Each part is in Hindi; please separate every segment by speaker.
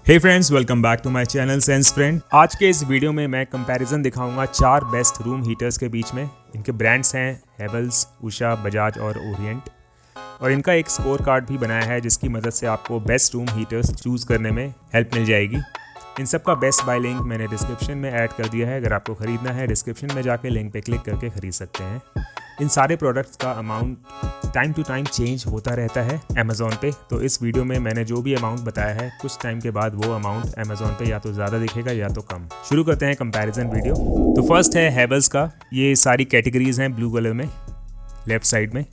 Speaker 1: Hey friends, welcome back to my channel sense friend. आज के इस वीडियो में मैं कंपैरिजन दिखाऊंगा 4 बेस्ट रूम हीटर्स के बीच में। इनके ब्रांड्स हैं हेवल्स, उषा, बजाज और ओरिएंट। और इनका एक स्कोर कार्ड भी बनाया है जिसकी मदद से आपको बेस्ट रूम हीटर्स चूज़ करने में हेल्प मिल जाएगी। इन सब का बेस्ट बाय लिंक मैंने डिस्क्रिप्शन में ऐड कर दिया है। अगर आपको ख़रीदना है डिस्क्रिप्शन में जाके लिंक पे क्लिक करके ख़रीद सकते हैं। इन सारे प्रोडक्ट्स का amount time to time change होता रहता है अमेज़ॉन पे। तो इस वीडियो में मैंने जो भी अमाउंट बताया है कुछ टाइम के बाद वो अमाउंट अमेज़ॉन पे या तो ज़्यादा दिखेगा या तो कम। शुरू करते हैं कंपैरिजन वीडियो। तो फर्स्ट है हेवल्स का। ये सारी कैटेगरीज हैं ब्लू कलर में लेफ्ट साइड में।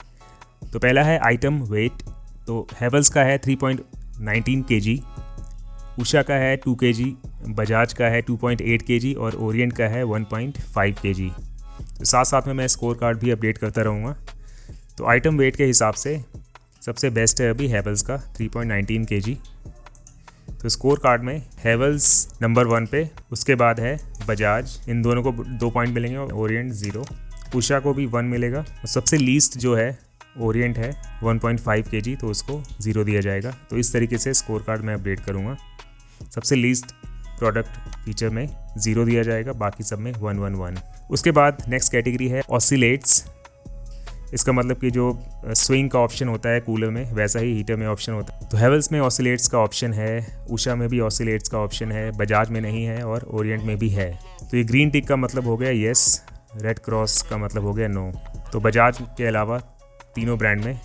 Speaker 1: तो पहला है आइटम वेट। तो हेवल्स का है 3.19 kg, उषा का है 2 kg, बजाज का है 2.8 kg और ओरिएंट का है 1.5 kg। तो साथ साथ में मैं स्कोर कार्ड भी अपडेट करता रहूँगा। तो आइटम वेट के हिसाब से सबसे बेस्ट है अभी हेवल्स का 3.19 kg। तो स्कोर कार्ड में हेवल्स नंबर 1 पे, उसके बाद है बजाज, इन दोनों को 2 पॉइंट मिलेंगे और ओरिएंट 0। उषा को भी 1 मिलेगा और सबसे लीस्ट जो है ओरिएंट है 1.5 kg, तो उसको 0 दिया जाएगा। तो इस तरीके से स्कोर कार्ड मैं अपडेट करूँगा। सबसे लीस्ट प्रोडक्ट फीचर में 0 दिया जाएगा, बाकी सब में 111। उसके बाद नेक्स्ट कैटेगरी है ऑसिलेट्स। इसका मतलब कि जो स्विंग का ऑप्शन होता है कूलर में, वैसा ही हीटर में ऑप्शन होता है। तो हेवल्स में ऑसिलेट्स का ऑप्शन है, उषा में भी ऑसिलेट्स का ऑप्शन है, बजाज में नहीं है और ओरिएंट में भी है। तो ये ग्रीन टिक का मतलब हो गया येस, रेड क्रॉस का मतलब हो गया नो। तो बजाज के अलावा तीनों ब्रांड में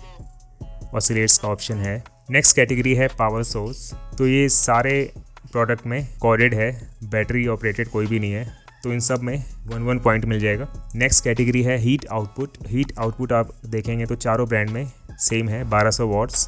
Speaker 1: ऑसिलेट्स का ऑप्शन है। नेक्स्ट कैटेगरी है पावर सोर्स। तो ये सारे प्रोडक्ट में कॉर्डेड है, बैटरी ऑपरेटेड कोई भी नहीं है। तो इन सब में 1 पॉइंट मिल जाएगा। नेक्स्ट कैटेगरी है हीट आउटपुट। हीट आउटपुट आप देखेंगे तो चारों ब्रांड में सेम है, 1200 वॉट्स।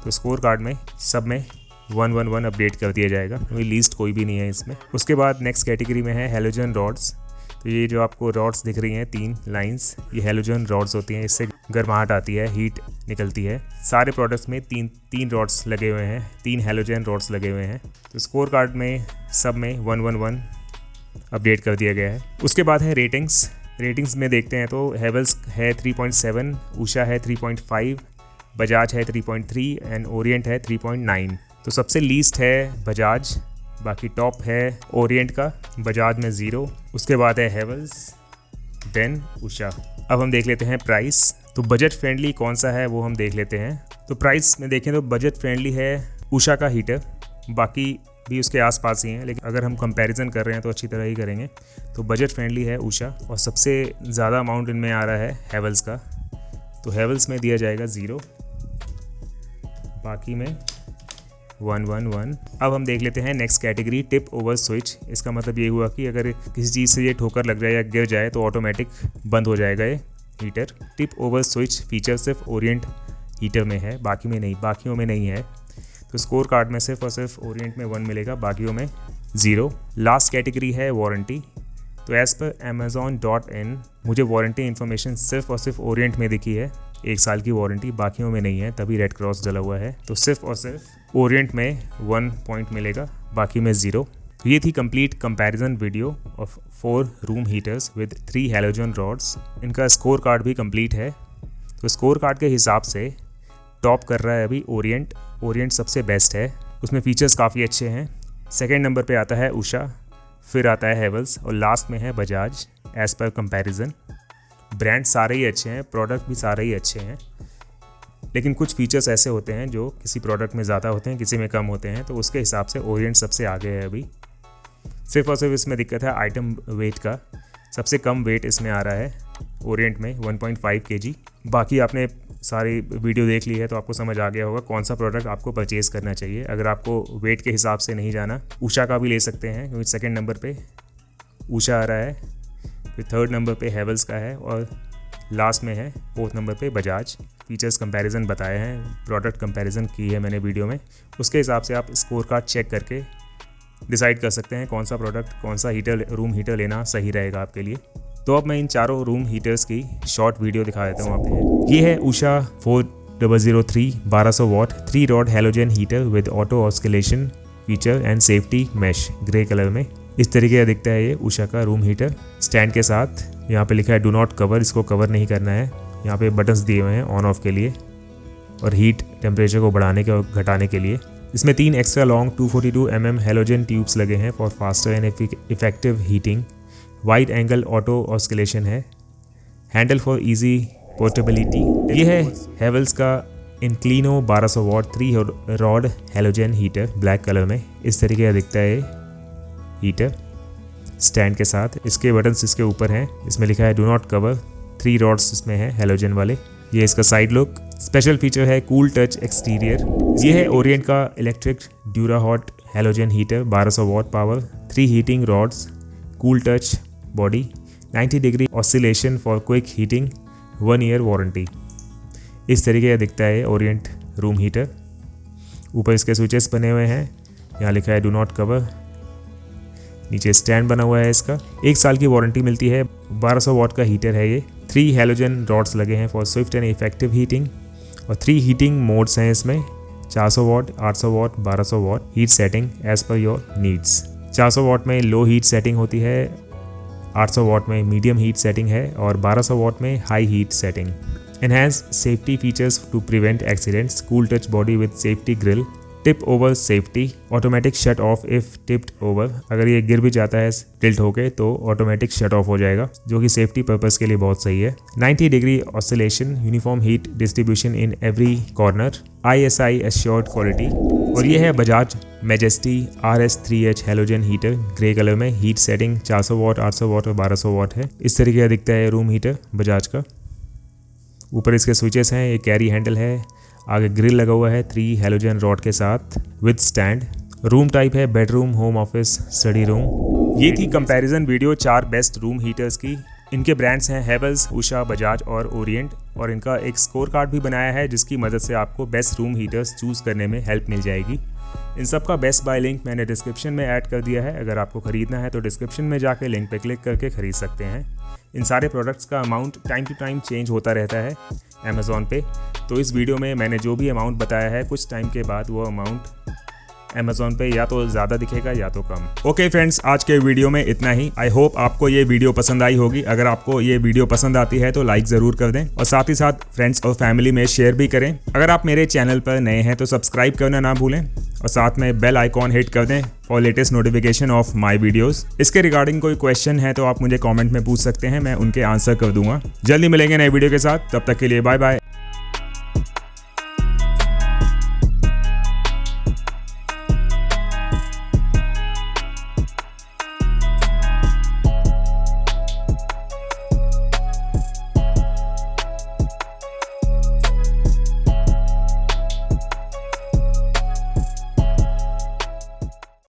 Speaker 1: तो स्कोर कार्ड में सब में 111 अपडेट कर दिया जाएगा, क्योंकि लीस्ट कोई भी नहीं है इसमें। उसके बाद नेक्स्ट कैटेगरी में है हेलोजन रॉड्स। तो ये जो आपको रॉड्स दिख रही हैं 3 लाइंस, ये हेलोजन रॉड्स होती हैं। इससे गर्माहट आती है, हीट निकलती है। सारे प्रोडक्ट्स में तीन रॉड्स लगे हुए हैं, 3 हेलोजन रॉड्स लगे हुए हैं। तो स्कोर कार्ड में सब में 111 अपडेट कर दिया गया है। उसके बाद है रेटिंग्स में देखते हैं तो हेवल्स है 3.7, उषा है 3.5, बजाज है 3.3 एंड ओरिएंट है 3.9। तो सबसे लीस्ट है बजाज, बाकी टॉप है ओरिएंट का, बजाज में 0। उसके बाद है हेवल्स, देन उषा। अब हम देख लेते हैं प्राइस। तो बजट फ्रेंडली कौन सा है वो हम देख लेते हैं। तो प्राइस में देखें तो बजट फ्रेंडली है उषा का हीटर, बाकी भी उसके आसपास ही हैं, लेकिन अगर हम कंपैरिजन कर रहे हैं तो अच्छी तरह ही करेंगे। तो बजट फ्रेंडली है उषा और सबसे ज़्यादा अमाउंट इनमें आ रहा है हेवल्स का। तो हेवल्स में दिया जाएगा 0, बाकी में 111। अब हम देख लेते हैं next category tip over switch. इसका मतलब ये हुआ कि अगर किसी चीज़ से ये ठोकर लग जाए या गिर जाए तो ऑटोमेटिक बंद हो जाएगा ये heater. Tip over switch feature सिर्फ ओरिएंट हीटर में है, बाकियों में नहीं है। तो स्कोर कार्ड में सिर्फ और सिर्फ ओरिएंट में 1 मिलेगा, बाकियों में 0। लास्ट कैटेगरी है वारंटी। तो एज़ पर amazon.in मुझे वारंटी इन्फॉर्मेशन सिर्फ और सिर्फ ओरिएंट में दिखी है, 1 साल की वारंटी, बाकियों में नहीं है, तभी रेड क्रॉस डला हुआ है। तो सिर्फ और सिर्फ ओरिएंट में 1 पॉइंट मिलेगा, बाकी में 0। तो ये थी complete comparison video of 4 room heaters with 3 halogen rods. इनका स्कोर कार्ड भी कंप्लीट है। तो स्कोर कार्ड के हिसाब से टॉप कर रहा है अभी ओरिएंट सबसे बेस्ट है, उसमें फीचर्स काफ़ी अच्छे हैं। सेकंड नंबर पे आता है उषा, फिर आता है हेवल्स और लास्ट में है Bajaj as per comparison. Brand सारे ही अच्छे हैं, प्रोडक्ट भी सारे ही अच्छे हैं, लेकिन कुछ फीचर्स ऐसे होते हैं जो किसी प्रोडक्ट में ज़्यादा होते हैं, किसी में कम होते हैं। तो उसके हिसाब से ओरिएंट सबसे आगे है अभी। सिर्फ और सिर्फ इसमें दिक्कत है आइटम वेट का। सबसे कम वेट इसमें आ रहा है ओरिएंट में 1.5 kg। बाकी आपने सारी वीडियो देख ली है तो आपको समझ आ गया होगा कौन सा प्रोडक्ट आपको परचेज़ करना चाहिए। अगर आपको वेट के हिसाब से नहीं जाना, उषा का भी ले सकते हैं, क्योंकि सेकंड नंबर पे उषा आ रहा है, फिर थर्ड नंबर पे हेवल्स का है और लास्ट में है 4th नंबर पे बजाज। फीचर्स कंपैरिजन बताए हैं, प्रोडक्ट कंपैरिजन की है मैंने वीडियो में। उसके हिसाब से आप स्कोर कार्ड चेक करके डिसाइड कर सकते हैं कौन सा प्रोडक्ट, कौन सा रूम हीटर लेना सही रहेगा आपके लिए। तो अब मैं इन चारों रूम हीटर्स की शॉर्ट वीडियो दिखा देता हूँ आपको। ये है Usha 4003 1200 watt 3 rod halogen heater with auto oscillation feature and safety mesh, grey colour में। इस तरीके का दिखता है ये उषा का रूम हीटर स्टैंड के साथ। यहाँ पे लिखा है डू नॉट कवर, इसको कवर नहीं करना है। यहाँ पे बटन्स दिए हुए हैं ऑन ऑफ के लिए और हीट टेम्परेचर को बढ़ाने के और घटाने के लिए। इसमें 3 extra long 242 mm halogen tubes लगे हैं for faster and effective heating. Wide angle auto oscillation है। Handle for easy portability. ये है हेवल्स का Inclino 1200 watt 3 rod halogen heater black colour में। इस तरीके का दिखता है हीटर स्टैंड के साथ। इसके बटन्स इसके ऊपर हैं। इसमें लिखा है डू नॉट कवर। 3 रॉड्स इसमें है हेलोजन वाले। ये इसका साइड लुक। स्पेशल फीचर है कूल टच एक्सटीरियर। ये है ओरिएंट का electric dura hot halogen heater 1200 what power 3 heating rods cool touch body 90 degree oscillation for quick heating 1 year warranty. इस तरीके का दिखता है ओरिएंट रूम हीटर। ऊपर इसके स्विचेस बने हुए हैं। यहाँ लिखा है डू नॉट कवर। नीचे स्टैंड बना हुआ है इसका। 1 साल की वारंटी मिलती है। 1200 वॉट का हीटर है ये। 3 हेलोजन रॉड्स लगे हैं for swift and effective heating और 3 हीटिंग मोड्स हैं इसमें 400 watt 800 watt 1200 watt heat setting as per your needs. 400 watt में लो हीट सेटिंग होती है, 800 वॉट में मीडियम हीट सेटिंग है और 1200 वॉट में high heat setting. Enhance safety features to prevent accidents. Cool touch body with safety grill. Tip over safety. Automatic shut off if tipped over. अगर ये गिर भी जाता है टिल्ट होके तो ऑटोमेटिक शट ऑफ हो जाएगा, जो कि सेफ्टी पर्पस के लिए बहुत सही है। 90 degree oscillation. Uniform heat distribution in every corner. ISI assured quality. और ये है Bajaj majesty RS3H halogen heater grey colour में। हीट सेटिंग 400 वॉट 800 वॉट और 1200 वॉट है। इस तरीके का दिखता है रूम हीटर बजाज का। ऊपर इसके स्विचेस हैं। ये कैरी हैंडल है। आगे ग्रिल लगा हुआ है 3 हेलोजन रॉड के साथ विद स्टैंड। रूम टाइप है bedroom, home office, study room. ये थी comparison video 4 best room heaters की। इनके ब्रांड्स हैं हेवल्स, उषा, बजाज और ओरिएंट। और इनका एक स्कोर कार्ड भी बनाया है जिसकी मदद से आपको बेस्ट रूम हीटर्स चूज़ करने में हेल्प मिल जाएगी। इन सब का बेस्ट बाय लिंक मैंने डिस्क्रिप्शन में ऐड कर दिया है। अगर आपको ख़रीदना है तो डिस्क्रिप्शन में जाके लिंक पे क्लिक करके ख़रीद सकते हैं। इन सारे प्रोडक्ट्स का amount time to time change होता रहता है अमेज़ॉन पे। तो इस वीडियो में मैंने जो भी अमाउंट बताया है कुछ टाइम के बाद वो अमाउंट अमेज़ॉन पे या तो ज़्यादा दिखेगा या तो कम। ओके फ्रेंड्स, आज के वीडियो में इतना ही। आई होप आपको ये वीडियो पसंद आई होगी। अगर आपको ये वीडियो पसंद आती है तो लाइक ज़रूर कर दें और साथ ही साथ फ्रेंड्स और फैमिली में शेयर भी करें। अगर आप मेरे चैनल पर नए हैं तो सब्सक्राइब करना ना भूलें और साथ में बेल आइकॉन हिट कर दें for latest notification of my videos. इसके रिगार्डिंग कोई क्वेश्चन है तो आप मुझे कमेंट में पूछ सकते हैं, मैं उनके आंसर कर दूंगा। जल्दी मिलेंगे नए वीडियो के साथ, तब तक के लिए बाय बाय।